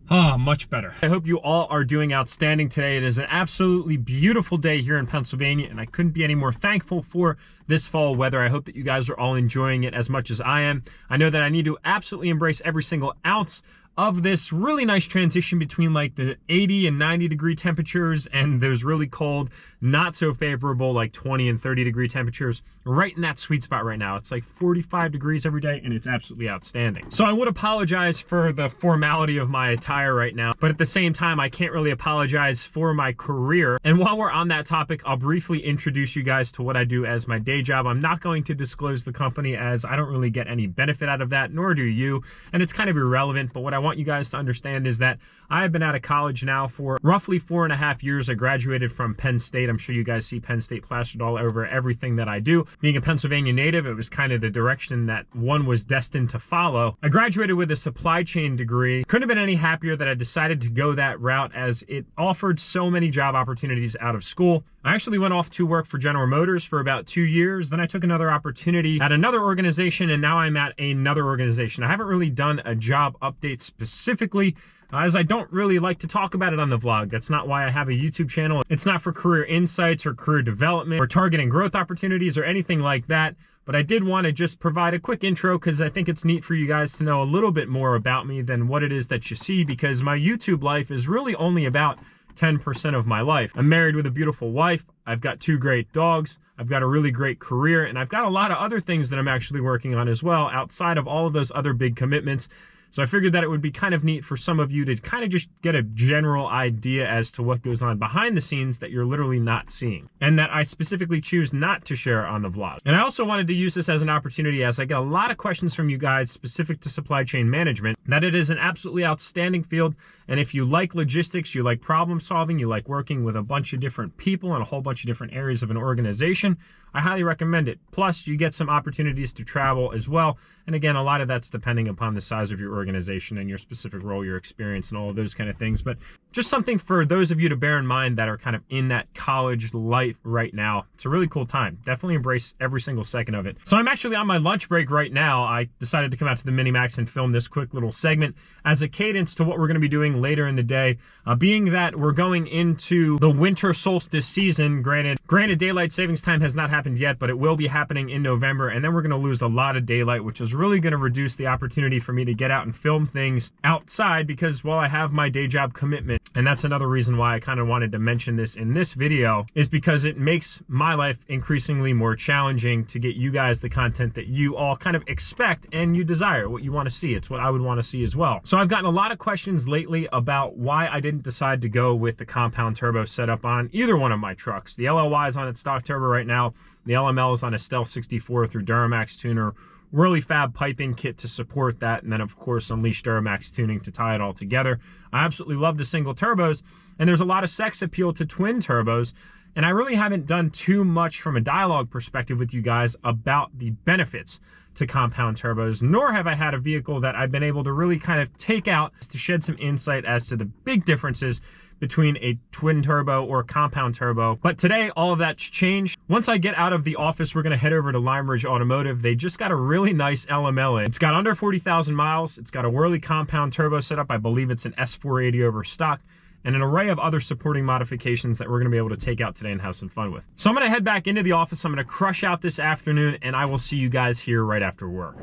Much better. I hope you all are doing outstanding today. It is an absolutely beautiful day here in Pennsylvania, and I couldn't be any more thankful for this fall weather. I hope that you guys are all enjoying it as much as I am. I know that I need to absolutely embrace every single ounce of this really nice transition between like the 80 and 90 degree temperatures and those really cold, not so favorable like 20 and 30 degree temperatures. Right in that sweet spot right now. It's like 45 degrees every day and it's absolutely outstanding. So I would apologize for the formality of my attire right now, but at the same time, I can't really apologize for my career. And while we're on that topic, I'll briefly introduce you guys to what I do as my day job. I'm not going to disclose the company as I don't really get any benefit out of that, nor do you. And it's kind of irrelevant, but what I want you guys to understand is that I have been out of college now for roughly 4.5 years. I graduated from Penn State. I'm sure you guys see Penn State plastered all over everything that I do. Being a Pennsylvania native, it was kind of the direction that one was destined to follow. I graduated with a supply chain degree. Couldn't have been any happier that I decided to go that route as it offered so many job opportunities out of school. I actually went off to work for General Motors for about 2 years. Then I took another opportunity at another organization, and now I'm at another organization. I haven't really done a job update specifically, as I don't really like to talk about it on the vlog. That's not why I have a YouTube channel. It's not for career insights or career development or targeting growth opportunities or anything like that. But I did want to just provide a quick intro because I think it's neat for you guys to know a little bit more about me than what it is that you see, because my YouTube life is really only about 10% of my life. I'm married with a beautiful wife. I've got 2 great dogs. I've got a really great career, and I've got a lot of other things that I'm actually working on as well outside of all of those other big commitments. So I figured that it would be kind of neat for some of you to kind of just get a general idea as to what goes on behind the scenes that you're literally not seeing, and that I specifically choose not to share on the vlog. And I also wanted to use this as an opportunity, as I get a lot of questions from you guys specific to supply chain management, that it is an absolutely outstanding field. And if you like logistics, you like problem solving, you like working with a bunch of different people in a whole bunch of different areas of an organization, I highly recommend it. Plus, you get some opportunities to travel as well. And again, a lot of that's depending upon the size of your organization and your specific role, your experience, and all of those kind of things. But just something for those of you to bear in mind that are kind of in that college life right now. It's a really cool time. Definitely embrace every single second of it. So I'm actually on my lunch break right now. I decided to come out to the Minimax and film this quick little segment as a cadence to what we're going to be doing later in the day. Being that we're going into the winter solstice season, granted daylight savings time has not happened yet, but it will be happening in November, and then we're going to lose a lot of daylight, which is really going to reduce the opportunity for me to get out and film things outside, because while I have my day job commitment, and that's another reason why I kind of wanted to mention this in this video, is because it makes my life increasingly more challenging to get you guys the content that you all kind of expect and you desire, what you want to see. It's what I would want to see as well. So I've gotten a lot of questions lately about why I didn't decide to go with the compound turbo setup on either one of my trucks. The LLY is on its stock turbo right now. The LML is on a Stealth 64 through Duramax tuner. Really fab piping kit to support that, and then of course Unleashed Duramax tuning to tie it all together. I absolutely love the single turbos, and there's a lot of sex appeal to twin turbos, and I really haven't done too much from a dialogue perspective with you guys about the benefits to compound turbos, nor have I had a vehicle that I've been able to really kind of take out to shed some insight as to the big differences between a twin turbo or a compound turbo. But today, all of that's changed. Once I get out of the office, we're gonna head over to Lime Ridge Automotive. They just got a really nice LML in. It's got under 40,000 miles. It's got a Whirly compound turbo setup. I believe it's an S480 over stock, and an array of other supporting modifications that we're gonna be able to take out today and have some fun with. So I'm gonna head back into the office. I'm gonna crush out this afternoon, and I will see you guys here right after work.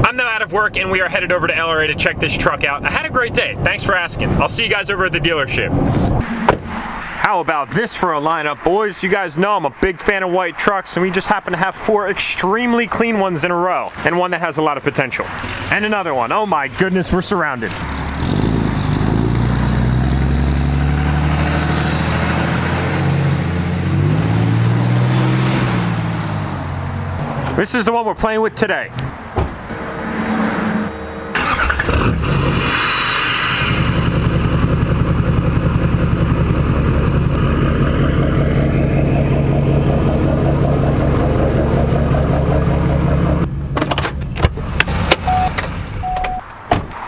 I'm now out of work, and we are headed over to LRA to check this truck out. I had a great day. Thanks for asking. I'll see you guys over at the dealership. How about this for a lineup, boys? You guys know I'm a big fan of white trucks, and we just happen to have 4 extremely clean ones in a row, and one that has a lot of potential. And another one. Oh my goodness, we're surrounded. This is the one we're playing with today.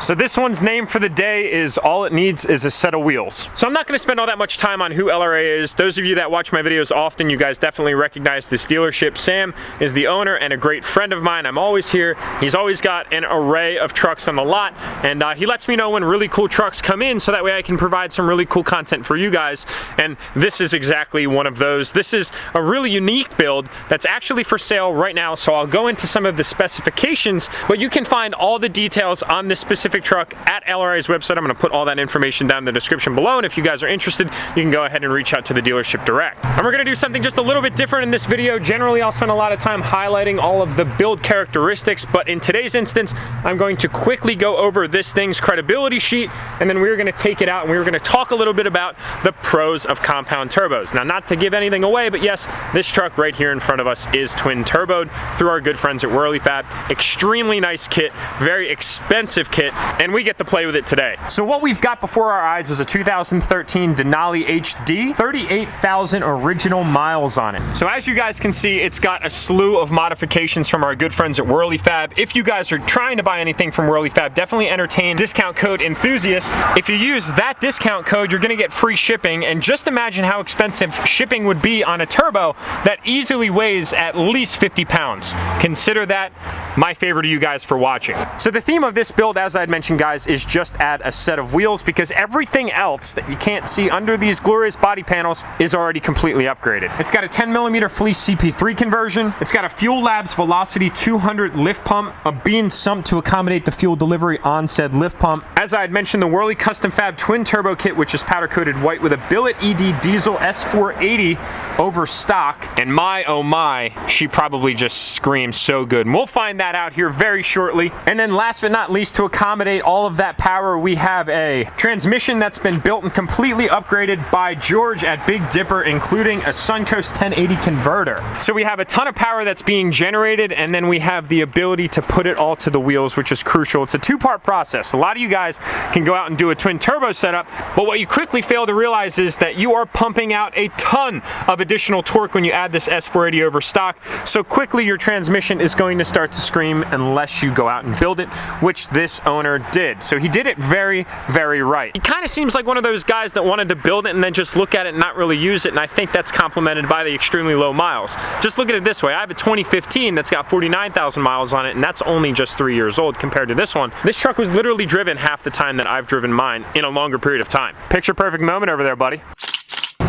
So this one's name for the day is all it needs is a set of wheels. So I'm not gonna spend all that much time on who LRA is. Those of you that watch my videos often, you guys definitely recognize this dealership. Sam is the owner and a great friend of mine. I'm always here. He's always got an array of trucks on the lot, and he lets me know when really cool trucks come in so that way I can provide some really cool content for you guys. And this is exactly one of those. This is a really unique build that's actually for sale right now, so I'll go into some of the specifications, but you can find all the details on this specific truck at LRA's website. I'm going to put all that information down in the description below, and if you guys are interested, you can go ahead and reach out to the dealership direct. And we're going to do something just a little bit different in this video. Generally, I'll spend a lot of time highlighting all of the build characteristics, but in today's instance, I'm going to quickly go over this thing's credibility sheet, and then we're going to take it out and we're going to talk a little bit about the pros of compound turbos. Now, not to give anything away, but yes, this truck right here in front of us is twin turboed through our good friends at Whirly Fab. Extremely nice kit, very expensive kit, and we get to play with it today. So what we've got before our eyes is a 2013 Denali HD, 38,000 original miles on it. So as you guys can see, it's got a slew of modifications from our good friends at Whirly Fab. If you guys are trying to buy anything from Whirly Fab, definitely entertain discount code Enthusiast. If you use that discount code, you're gonna get free shipping, and just imagine how expensive shipping would be on a turbo that easily weighs at least 50 pounds. Consider that my favor to you guys for watching. So the theme of this build, as I had mentioned, guys, is just add a set of wheels, because everything else that you can't see under these glorious body panels is already completely upgraded. It's got a 10mm fleece CP3 conversion. It's got a Fuel Labs Velocity 200 lift pump, a bean sump to accommodate the fuel delivery on said lift pump. As I had mentioned, the Whirly Custom Fab twin turbo kit, which is powder coated white with a billet ED diesel S480 over stock. And my, oh my, she probably just screams so good. And we'll find that out here very shortly. And then last but not least, to accommodate all of that power, we have a transmission that's been built and completely upgraded by George at Big Dipper, including a Suncoast 1080 converter. So we have a ton of power that's being generated, and then we have the ability to put it all to the wheels, which is crucial. It's a two-part process. A lot of you guys can go out and do a twin turbo setup, but what you quickly fail to realize is that you are pumping out a ton of additional torque when you add this S480 over stock. So quickly your transmission is going to start to scream unless you go out and build it, which this owner did. So he did it very, very right. He kind of seems like one of those guys that wanted to build it and then just look at it and not really use it, and I think that's complemented by the extremely low miles. Just look at it this way. I have a 2015 that's got 49,000 miles on it, and that's only just 3 years old compared to this one. This truck was literally driven half the time that I've driven mine in a longer period of time. Picture perfect moment over there, buddy.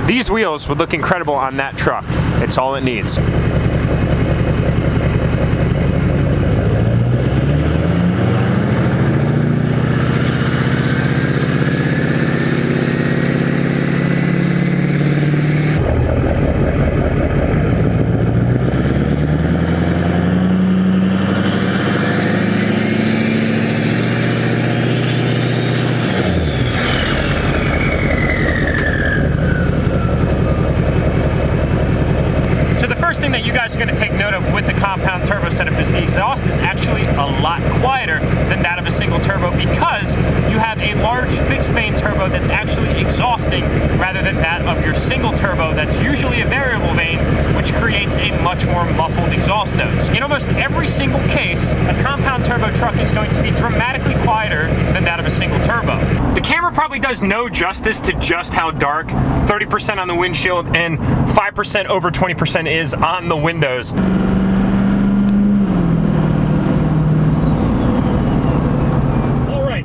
These wheels would look incredible on that truck. It's all it needs. That you guys are going to take note of with the compound turbo setup is the exhaust is actually a lot quieter than that of a single turbo, because you have a large fixed vane turbo that's actually exhausting rather than that of your single turbo that's usually a variable vane, which creates a much more muffled exhaust notes. In almost every single case, a compound turbo truck is going to be dramatically quieter than that of a single turbo. The camera probably does no justice to just how dark 30% on the windshield and 5% over 20% is on the windows.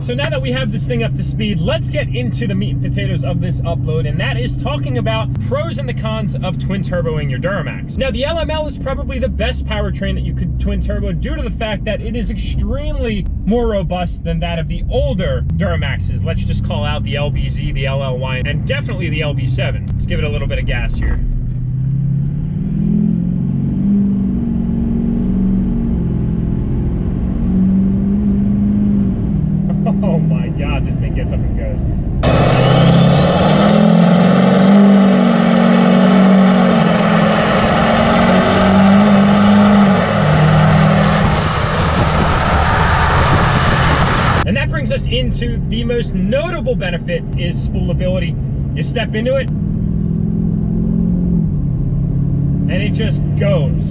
So now that we have this thing up to speed, let's get into the meat and potatoes of this upload, and that is talking about pros and the cons of twin turboing your Duramax. Now, the LML is probably the best powertrain that you could twin turbo due to the fact that it is extremely more robust than that of the older Duramaxes. Let's just call out the LBZ, the LLY, and definitely the LB7. Let's give it a little bit of gas here. Oh my God, this thing gets up and goes. And that brings us into the most notable benefit is Spoole Ability. You step into it, and it just goes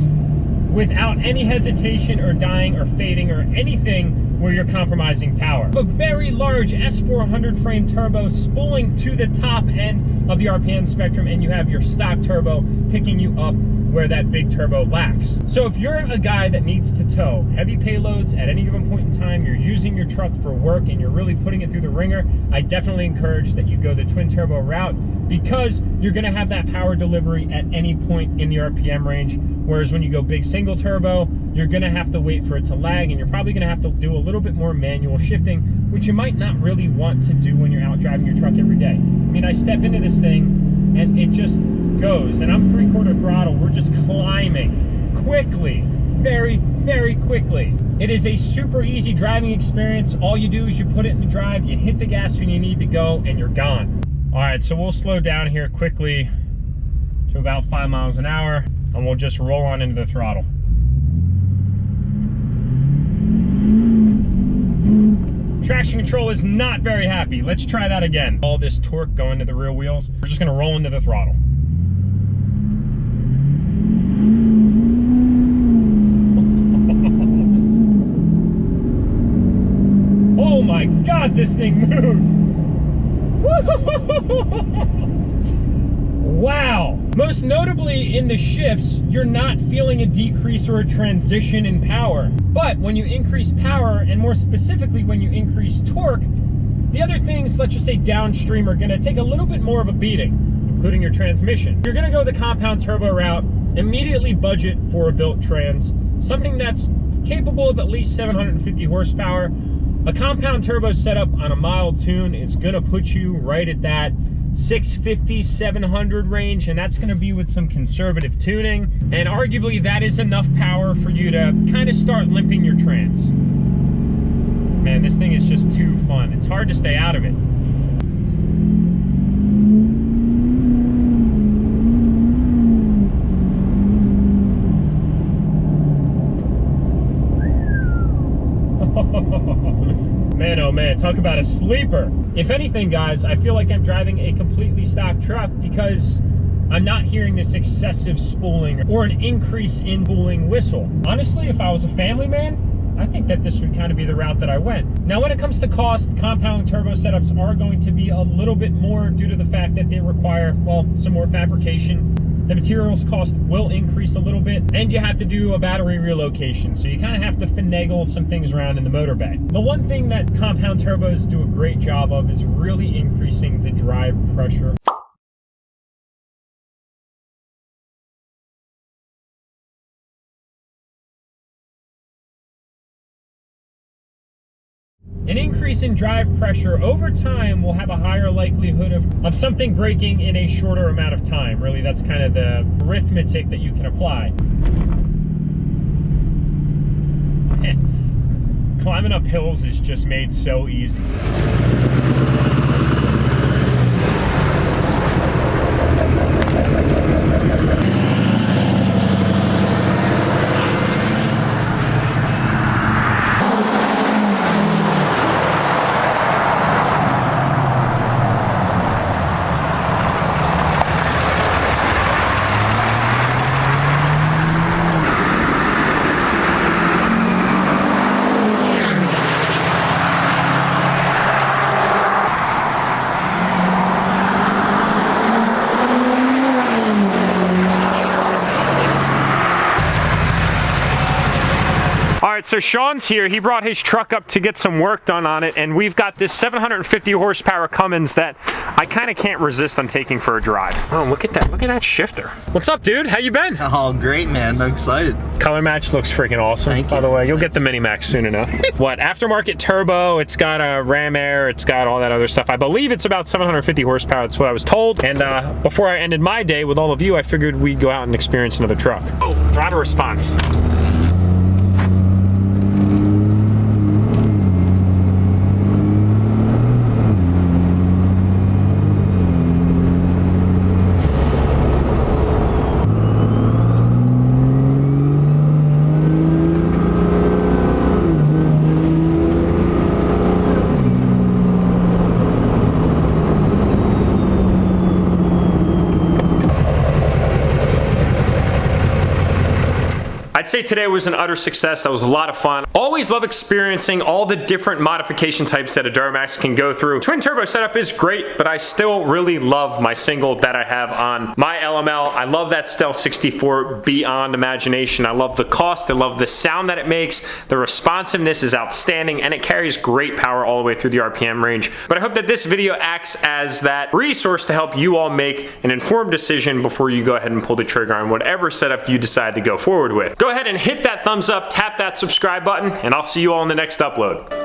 without any hesitation or dying or fading or anything where you're compromising power. A very large S400 frame turbo spooling to the top end of the RPM spectrum, and you have your stock turbo picking you up where that big turbo lacks. So if you're a guy that needs to tow heavy payloads at any given point in time, you're using your truck for work and you're really putting it through the ringer, I definitely encourage that you go the twin turbo route, because you're gonna have that power delivery at any point in the RPM range. Whereas when you go big single turbo, you're gonna have to wait for it to lag, and you're probably gonna have to do a little bit more manual shifting, which you might not really want to do when you're out driving your truck every day. I mean, I step into this thing and it just goes, and I'm 3/4 throttle. We're just climbing quickly, very, very quickly. It is a super easy driving experience. All you do is you put it in the drive, you hit the gas when you need to go, and you're gone. All right, so we'll slow down here quickly to about 5 miles an hour, and we'll just roll on into the throttle. Traction control is not very happy. Let's try that again. All this torque going to the rear wheels. We're just gonna roll into the throttle. Oh my God, this thing moves. Wow. Most notably in the shifts, you're not feeling a decrease or a transition in power. But when you increase power, and more specifically when you increase torque, the other things, let's just say downstream, are gonna take a little bit more of a beating, including your transmission. You're gonna go the compound turbo route, immediately budget for a built trans, something that's capable of at least 750 horsepower. A compound turbo setup on a mild tune is gonna put you right at that 650, 700 range, and that's gonna be with some conservative tuning. And arguably that is enough power for you to kind of start limping your trans. Man, this thing is just too fun. It's hard to stay out of it. Man, oh man, talk about a sleeper. If anything, guys, I feel like I'm driving a completely stock truck because I'm not hearing this excessive spooling or an increase in spooling whistle. Honestly, if I was a family man, I think that this would kind of be the route that I went. Now, when it comes to cost, compound turbo setups are going to be a little bit more due to the fact that they require, well, some more fabrication. The materials cost will increase a little bit, and you have to do a battery relocation. So you kind of have to finagle some things around in the motor bay. The one thing that compound turbos do a great job of is really increasing the drive pressure. An increase in drive pressure over time will have a higher likelihood of something breaking in a shorter amount of time. Really, that's kind of the arithmetic that you can apply. Climbing up hills is just made so easy. Alright, so Sean's here. He brought his truck up to get some work done on it, and we've got this 750 horsepower Cummins that I kind of can't resist on taking for a drive. Oh, look at that. Look at that shifter. What's up, dude? How you been? Oh, great, man. I'm excited. Color match looks freaking awesome. Thank you. By the way, you'll get the Mini-Max soon enough. What, aftermarket turbo, it's got a ram air, it's got all that other stuff. I believe it's about 750 horsepower, that's what I was told. And before I ended my day with all of you, I figured we'd go out and experience another truck. Oh, throttle response. I'd say today was an utter success. That was a lot of fun. Always love experiencing all the different modification types that a Duramax can go through. Twin turbo setup is great, but I still really love my single that I have on my LML. I love that Stealth 64 beyond imagination. I love the cost. I love the sound that it makes. The responsiveness is outstanding, and it carries great power all the way through the RPM range. But I hope that this video acts as that resource to help you all make an informed decision before you go ahead and pull the trigger on whatever setup you decide to go forward with. Go ahead and hit that thumbs up, tap that subscribe button, and I'll see you all in the next upload.